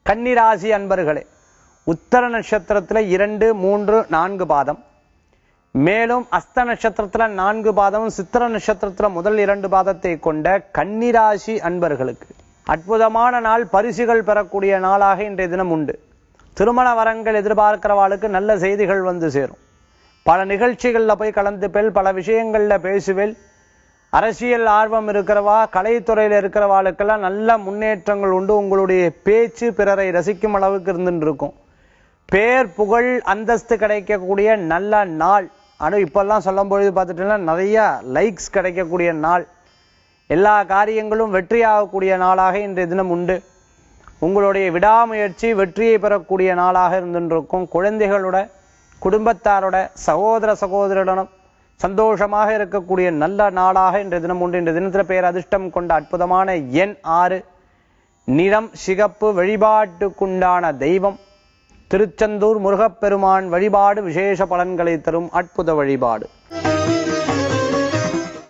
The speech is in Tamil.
கன்னிராசி அன்பர்களே, உத்தர நட்சத்திரத்துல 2, 3, 4 பாதம், மேலும் அஸ்த நட்சத்திரத்துல 4 பாதமும், சித்திர நட்சத்திரத்துல முதல் 2 பாதத்தை கொண்ட கன்னிராசி அன்பர்களுக்கு அற்புதமான நாள். பரிசுகள் பெறக்கூடிய நாளாக இன்றைய தினம் உண்டு. திருமண வரங்கள் எதிர்பார்க்கிறவாளுக்கு நல்ல செய்திகள் வந்து சேரும். பல நிகழ்ச்சிகள்ல போய் கலந்துப்பேல், பல விஷயங்கள்ல பேசுவேல். அரசியல் ஆர்வம் இருக்கிறவா, கலைத்துறையில் இருக்கிறவாளுக்கெல்லாம் நல்ல முன்னேற்றங்கள் உண்டு. உங்களுடைய பேச்சு பிறரை ரசிக்கும் அளவுக்கு இருந்துட்டு இருக்கும். பேர் புகழ் அந்தஸ்து கிடைக்கக்கூடிய நல்ல நாள். ஆனால் இப்பெல்லாம் சொல்லும் பொழுது பார்த்துட்டீங்கன்னா நிறைய லைக்ஸ் கிடைக்கக்கூடிய நாள். எல்லா காரியங்களும் வெற்றியாகக்கூடிய நாளாக இன்றைய தினம் உண்டு. உங்களுடைய விடாமுயற்சி வெற்றியை பெறக்கூடிய நாளாக இருந்துருக்கும். குழந்தைகளோட, குடும்பத்தாரோட, சகோதர சகோதரிடம் சந்தோஷமாக இருக்கக்கூடிய நல்ல நாளாக இன்றைய தினம் உண்டு. இன்றைய தினத்தில் பெயர் அதிர்ஷ்டம் கொண்ட அற்புதமான எண் 6, நிறம் சிகப்பு. வழிபாட்டுக்குண்டான தெய்வம் திருச்செந்தூர் முருகப்பெருமான் வழிபாடு விசேஷ பலன்களை தரும் அற்புத வழிபாடு.